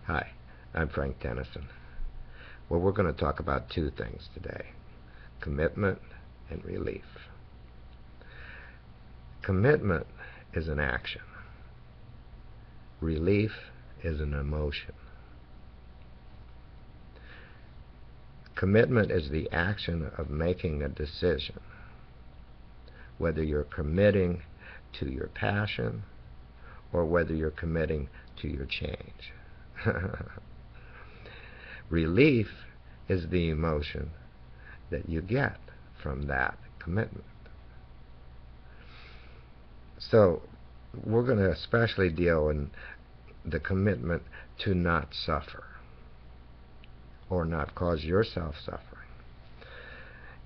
Hi, I'm Frank Tennyson. Well, we're going to talk about two things today: commitment and relief. Commitment is an action. Relief is an emotion. Commitment is the action of making a decision, whether you're committing to your passion or whether you're committing to your change. Relief is the emotion that you get from that commitment. So we're going to especially deal in the commitment to not suffer or not cause yourself suffering.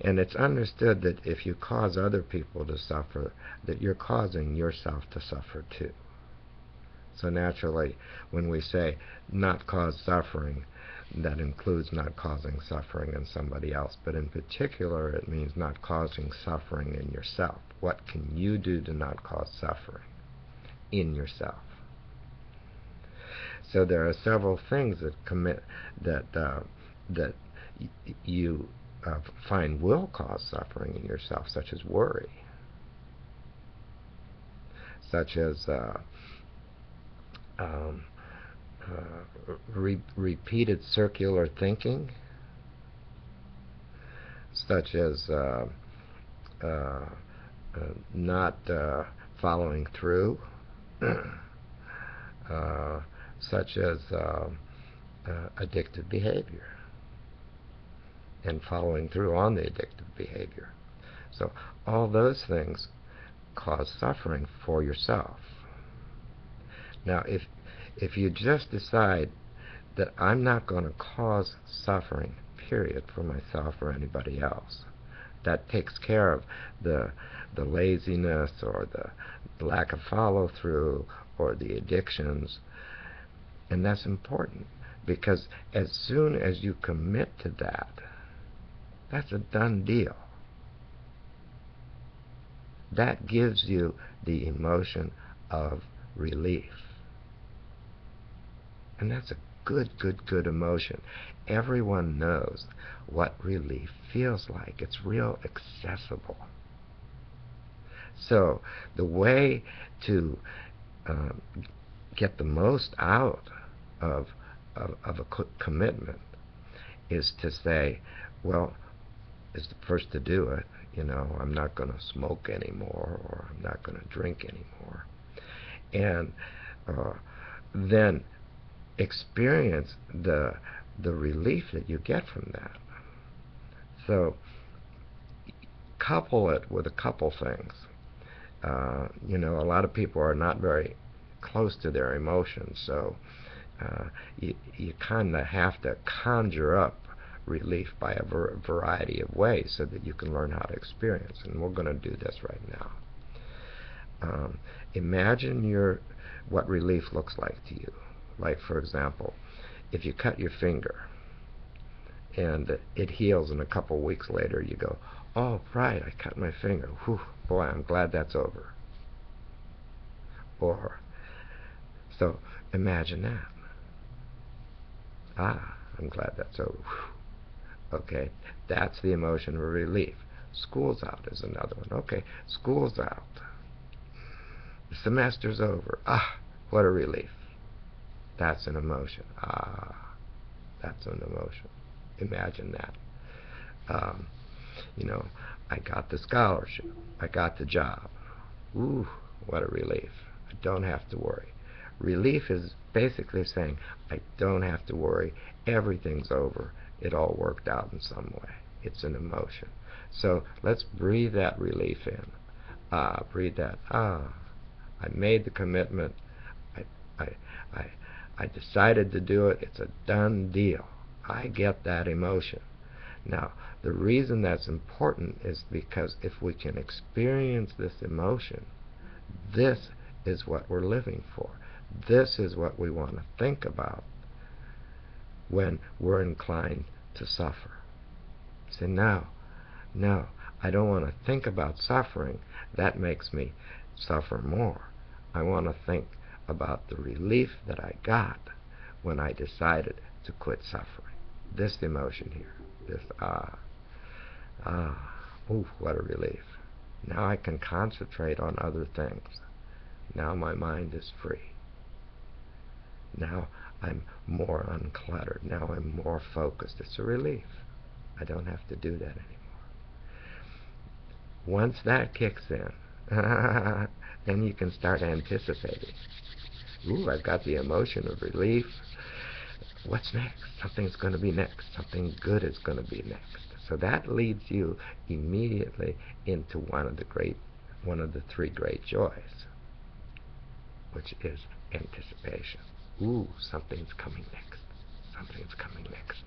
And it's understood that if you cause other people to suffer, that you're causing yourself to suffer too. So naturally, when we say not cause suffering, that includes not causing suffering in somebody else. But in particular, it means not causing suffering in yourself. What can you do to not cause suffering in yourself? So there are several things that you find will cause suffering in yourself, such as worry, such as repeated circular thinking, such as not following through, such as addictive behavior and following through on the addictive behavior. So all those things cause suffering for yourself. Now, if you just decide that I'm not going to cause suffering, period, for myself or anybody else, that takes care of the laziness or the lack of follow-through or the addictions. And that's important, because as soon as you commit to that, that's a done deal. That gives you the emotion of relief. And that's a good emotion. Everyone knows what relief feels like. It's real accessible. So the way to get the most out of a commitment is to say, well, is the first to do it. I'm not going to smoke anymore, or I'm not going to drink anymore. And then experience the relief that you get from that. So couple it with a couple things. A lot of people are not very close to their emotions, so you kind of have to conjure up relief by a variety of ways so that you can learn how to experience. And we're going to do this right now. Imagine what relief looks like to you. Like, for example, if you cut your finger and it heals, and a couple weeks later you go, oh, right, I cut my finger. Whew, boy, I'm glad that's over. Or, so imagine that. Ah, I'm glad that's over. Whew. Okay, that's the emotion of relief. School's out is another one. Okay, school's out. The semester's over. Ah, what a relief. That's an emotion. Ah, that's an emotion. Imagine that. I got the scholarship. I got the job. Ooh, what a relief. I don't have to worry. Relief is basically saying, I don't have to worry. Everything's over. It all worked out in some way. It's an emotion. So let's breathe that relief in. Breathe that. I made the commitment. I decided to do it. It's a done deal. I get that emotion. Now, the reason that's important is because if we can experience this emotion, this is what we're living for. This is what we want to think about when we're inclined to suffer. Say, no, I don't want to think about suffering. That makes me suffer more. I want to think about the relief that I got when I decided to quit suffering. This emotion here, this ooh, what a relief. Now I can concentrate on other things. Now my mind is free. Now I'm more uncluttered. Now I'm more focused. It's a relief. I don't have to do that anymore. Once that kicks in, then you can start anticipating. Ooh, I've got the emotion of relief. What's next? Something's going to be next. Something good is going to be next. So that leads you immediately into one of the three great joys, which is anticipation. Ooh, something's coming next. Something's coming next.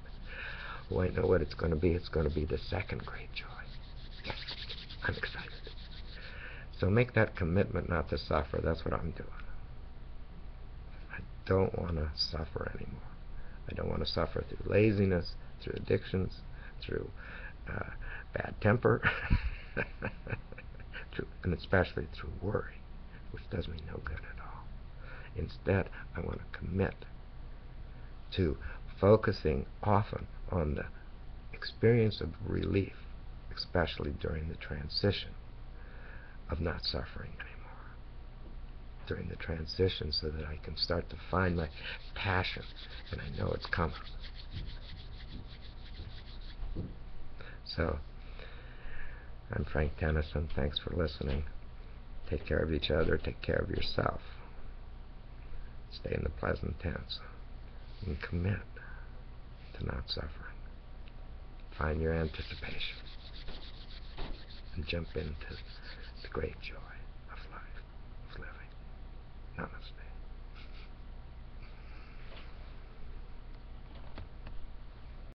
Oh, I know what it's going to be. It's going to be the second great joy. Yes, I'm excited. So make that commitment not to suffer. That's what I'm doing. I don't want to suffer anymore. I don't want to suffer through laziness, through addictions, through bad temper, and especially through worry, which does me no good at all. Instead, I want to commit to focusing often on the experience of relief, especially during the transition of not suffering anymore. During the transition, so that I can start to find my passion, and I know it's coming. So, I'm Frank Tennyson. Thanks for listening. Take care of each other. Take care of yourself. Stay in the present tense. And commit to not suffering. Find your anticipation. And jump into the great joy of life, of living. Namaste.